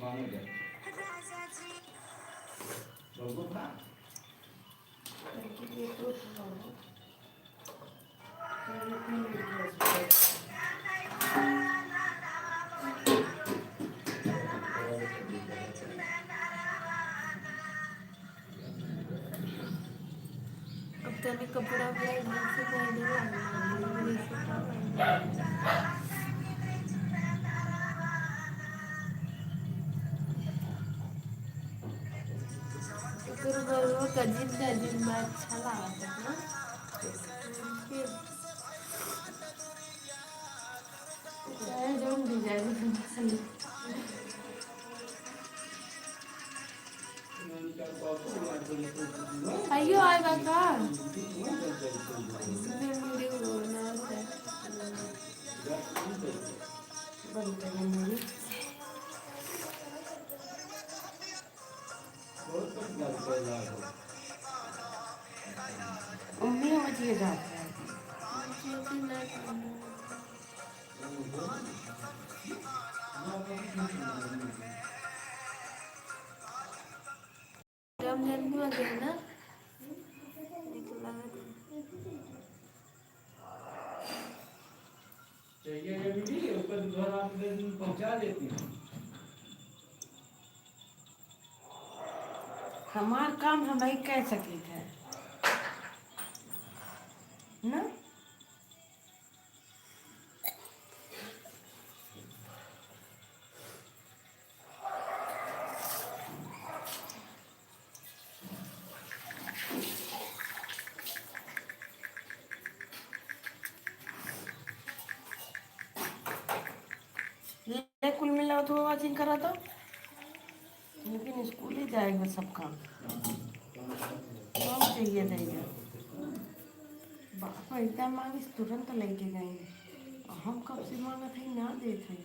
अब त्याने कपडा आपला ढंग से पहनने लगना फिर बोलो कजिन में अच्छा लगा था ना जो डिजाइन अयो आएगा का उम्मी मुझे जाता है रमजान भी आ गया ना निकला पहुंचा देती है। हमार काम हम ही कह सके थे ना ले कुल मिला तो वाचिंग करा तो लेकिन स्कूल ही जाएगा सब काम कब चाहिए देगा बाप इतना मांग तुरंत लेके गए हम कब से मांगा थे ना दे थे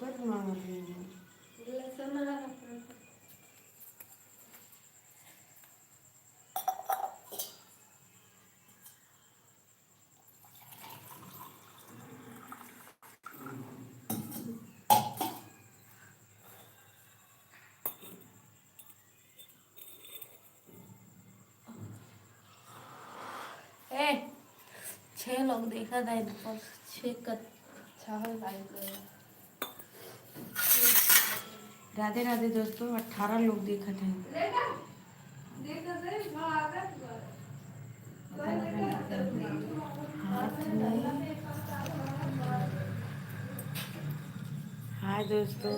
बस मांगा थे ए 6 लोग देखा था पर 6 का चावल लाइक राधे राधे दोस्तों 18 लोग देखा थे हाथ में हाय दोस्तों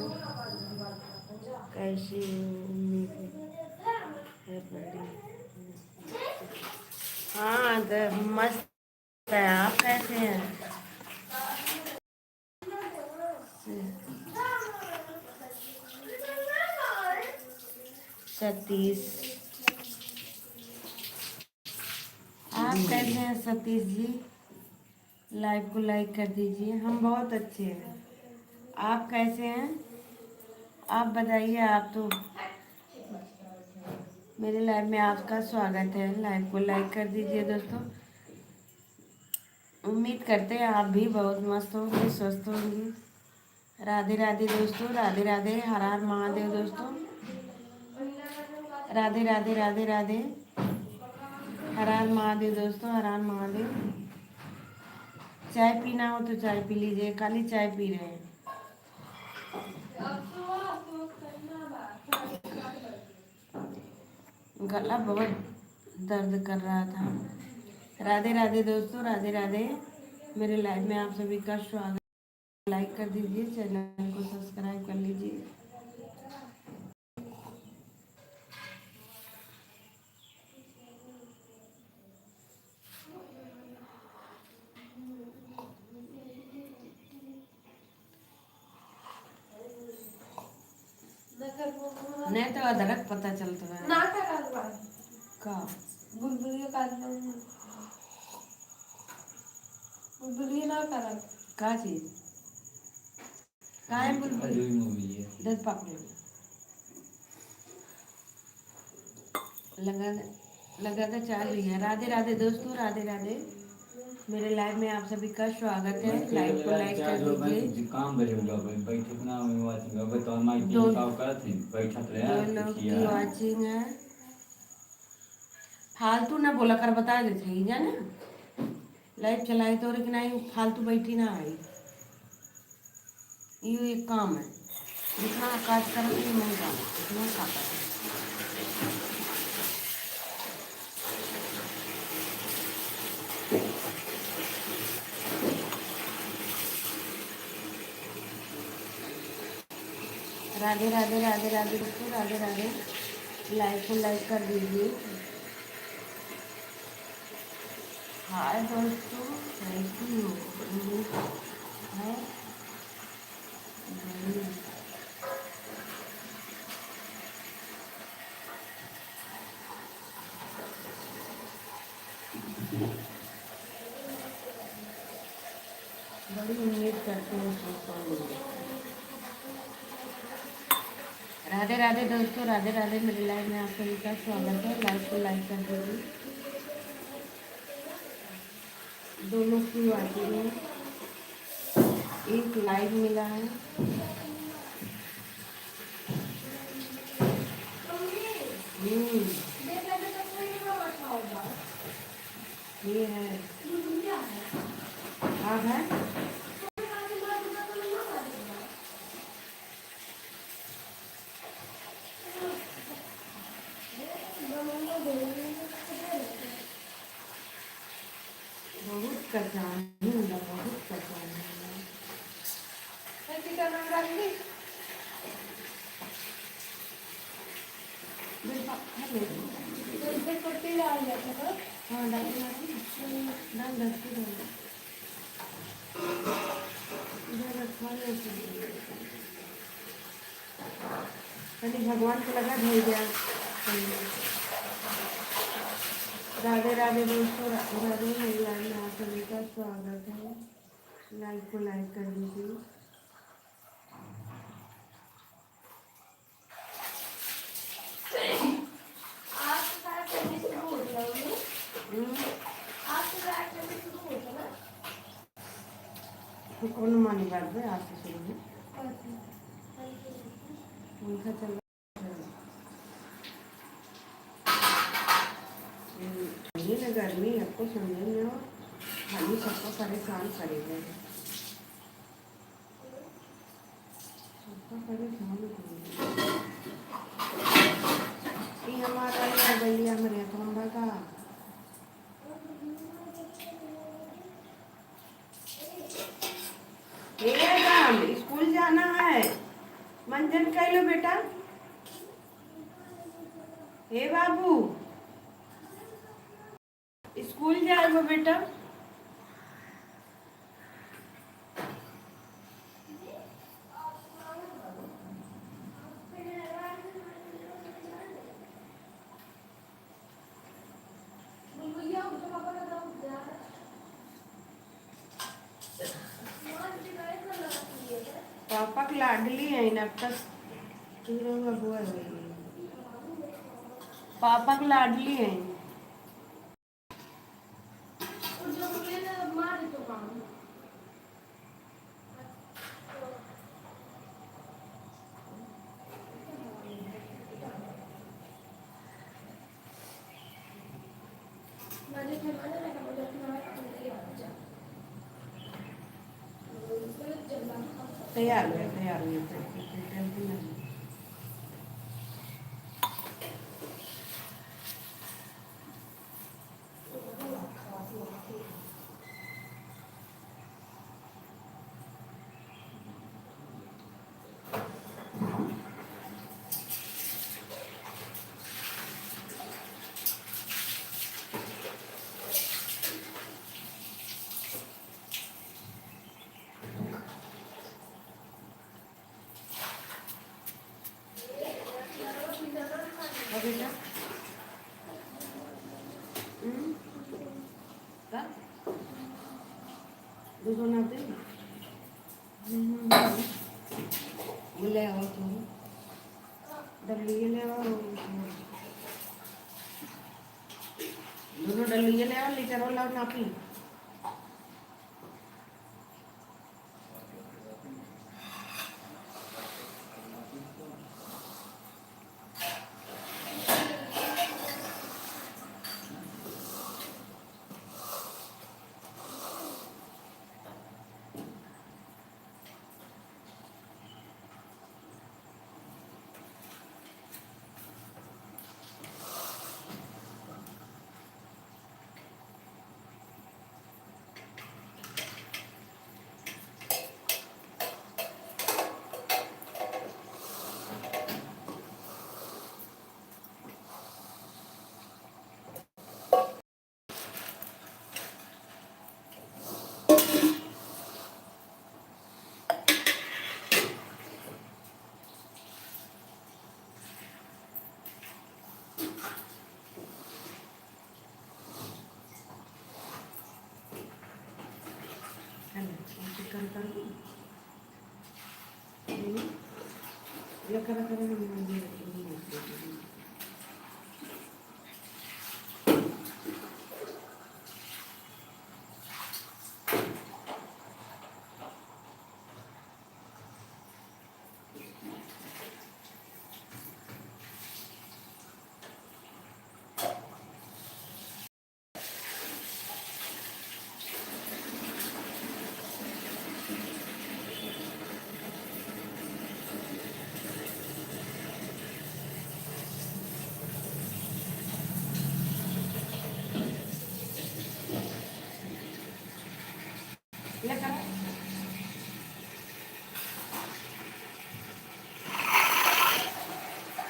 कैसी उम्मीद है बड़ी हाँ मस्त है आप कैसे हैं सतीश आप कैसे हैं सतीश जी लाइव को लाइक कर दीजिए हम बहुत अच्छे हैं आप कैसे हैं आप बताइए आप तो मेरे लाइव में आपका स्वागत है लाइव को लाइक कर दीजिए दोस्तों उम्मीद करते हैं आप भी बहुत मस्त होंगे स्वस्थ होंगे राधे राधे दोस्तों राधे राधे हर हर महादेव दोस्तों राधे राधे राधे राधे हर हर महादेव दोस्तों हर हर महादेव चाय पीना हो तो चाय पी लीजिए खाली चाय पी रहे हैं गला बहुत दर्द कर रहा था राधे राधे दोस्तों राधे राधे मेरे लाइव में आप सभी का स्वागत लाइक कर दीजिए चैनल को सब्सक्राइब कर लीजिए नहीं तो अदरक पता चलता है का बुलबुली ना करा का चीज का है बुलबुली दस पकड़ लगा लगा था चाल लिया राधे राधे दोस्तों राधे राधे मेरे लाइव में आप सभी का स्वागत है। लाइव को लाइक कर दीजिए। काम बैठक ना तो हमारी दो बैठक लोग की वाचिंग है। फालतू ना बोला कर, बता देते ही जाने लाइव चलाई तो कि नहीं, फालतू बैठी ना आई। ये एक काम है, जितना काज कर नहीं काम इतना खाता है। राधे राधे राधे राधे दोस्तों, राधे राधे। लाइव को लाइक कर दीजिए। हाय दोस्तों, कैसी हो? है बड़ी उम्मीद करते हैं दोस्तों। राधे राधे दोस्तों, राधे राधे। मेरे लाइव में आप सभी का स्वागत है। लाइव को लाइक कर दीजिए। दोनों की वाचिंग है, एक लाइव मिला है। ये है आप है बहुत कचानी होला, बहुत कचानी होला। हाँ डाल दस्ती इधर रखवा लो। कभी भगवान को लगा धो गया। राधे राधे दोस्तों, राधे राधे। मेरी लाइव में आप सभी का स्वागत है। लाइव को लाइक कर दीजिए। तो कौन मानी बात है आज से शुरू में पंखा चल ये ना गर्मी आपको समझ में हो, खाली सबको परेशान करेगा, सबको परेशान करेगा। ये हमारा ये बलिया हमारे खंबा का स्कूल जाना है। मंजन कह लो बेटा। हे बाबू स्कूल जाएगा बेटा। पापा की लाडली है ना, अब तक हुआ है। पापा की लाडली है। तैयार हुए टेंशन नहीं। बेटा दूध बनाते ले आओ तुम डल्ली ले आओ, दोनों डल्ली ले आओ, लीटर वाला नापी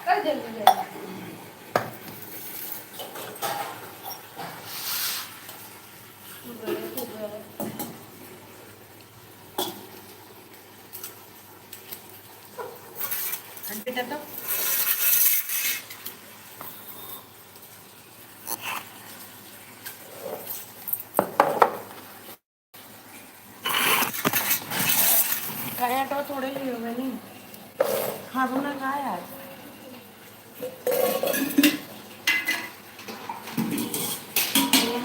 काय जल्दी जाएगा बेटा तो काय आटो थोड़े लियो मैंने खाबो ना काय आज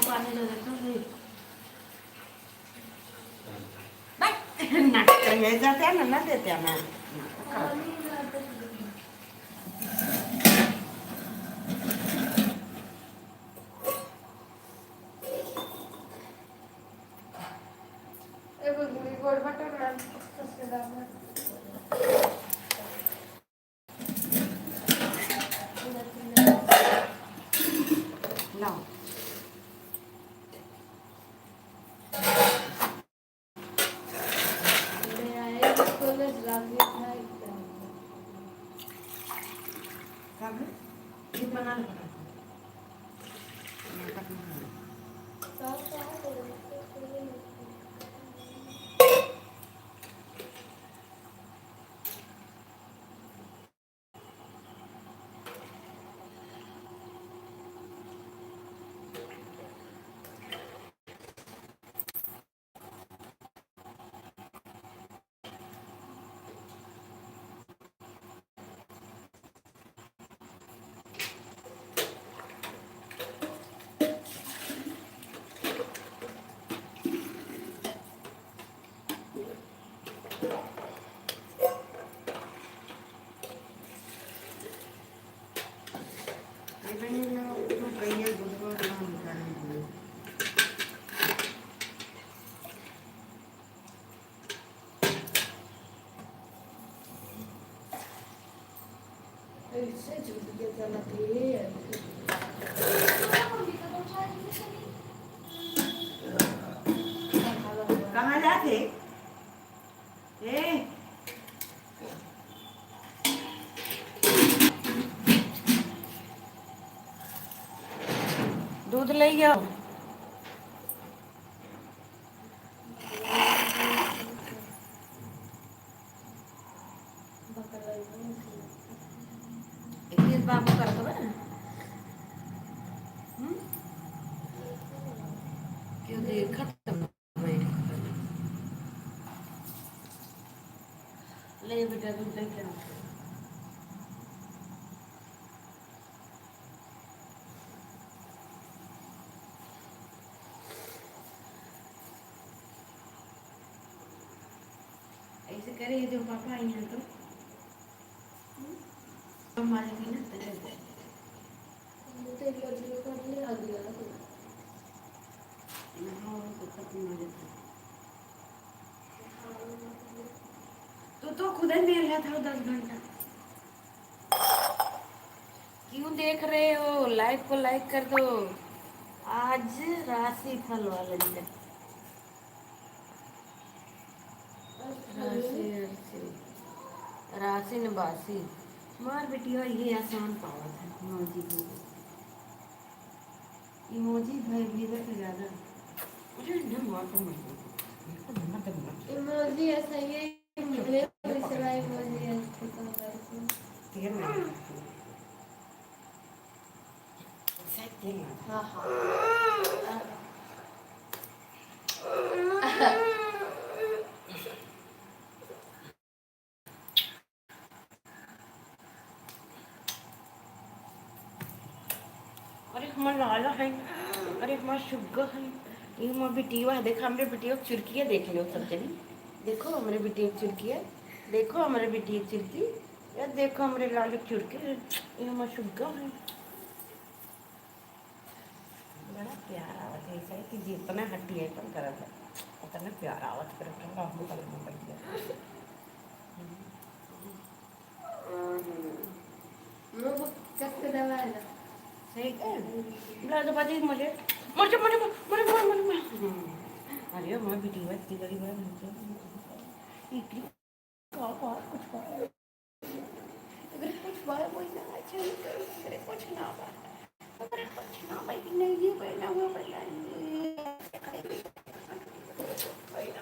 पानी दे देता हूँ नाटक हे जाते ना देते ना गोड बटर कसं दाबलं लाव ये बना ले कहाँ जाते ए दूध ले आओ एक बाबू कर दो क्यों देर खत्म ले बेटा दूध लेके आओ ऐसे करे जो पापा आई हैं तो मारेंगे ना तेरे तो खुद ही मिल रहा था 10 घंटा क्यों देख रहे हो लाइक को लाइक कर दो आज राशि फल वाले दिन राशि नबासी मार बेटिया ये आसान पावा था इमोजी को इमोजी भाई भीतर से ज्यादा अरे ना मार तो मत इमोजी ऐसा ही है मुझे सिवा इमोजी है ठीक है ना हाँ हाँ अरे हमारा शुगर है ये हमारा बिटिया है। देखो हमारे बिटिया की चुरकी है, देख लो सब जनी। देखो हमारे बिटिया की चुरकी है, देखो हमारे बिटिया की चुरकी, यार देखो हमारे लाल की चुरकी, ये हमारा शुगर है। बड़ा प्यार आवत है ऐसा है कि जितना हट्टी है कम करत है उतना प्यार आवत कर बाबू का लम्बा पड़ गया। वो कस के दवा है ना सही है ब्लाउज बाजी मुझे मुझे मुझे मुझे मुझे मुझे अरे मैं बेटी हुआ इतनी बड़ी बड़ा मुझे इतनी का कुछ का अगर कुछ बात बोल ना अच्छा अरे कुछ ना बात अरे कुछ ना भाई नहीं ये पहना हुआ पहना भाई ना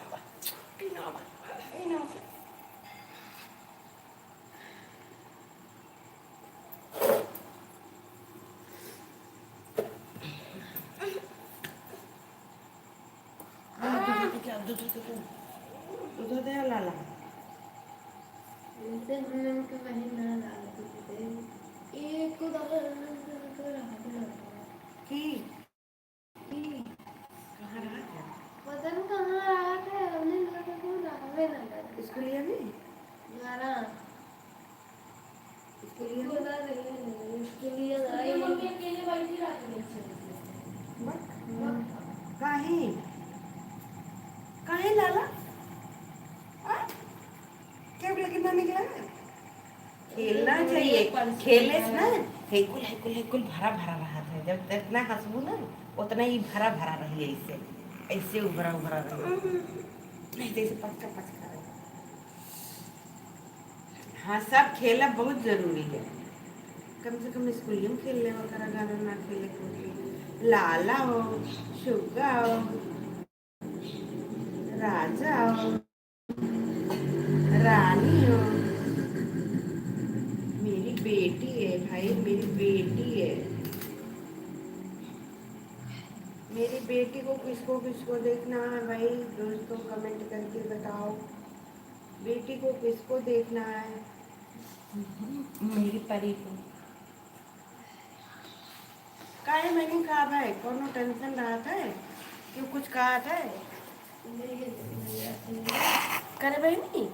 दूध दे लाला इनसे हमने उनके वही ना डालते थे एक को डाला तो रहा की कहाँ रहा है पता नहीं कहाँ रहा था हमने लगा को डाले ना डाले इसको लिया नहीं गाना इसको लिया बता रही इसके लिए आई मम्मी अकेले बैठी रहती है काहे काहे लाला क्या बोला कितना निकला खेलना चाहिए खेलने से ना हेकुल भरा भरा रहा था जब जितना हंसबू ना उतना ही भरा भरा रही ऐसे ऐसे उभरा उभरा रही नहीं तो ऐसे पचका पचका रही। हाँ सब खेलना बहुत जरूरी है कम से कम स्कूल में खेलने वगैरह गाना ना खेले कूद लाला हो शुगा हो राजा हो रानी हो मेरी बेटी है भाई मेरी बेटी है मेरी बेटी को किसको किसको देखना है भाई दोस्तों कमेंट करके बताओ बेटी को किसको देखना है मेरी परी को काहे मैंने कहा भाई कौन टेंशन रहा था क्यों कुछ कहा था करे भाई नहीं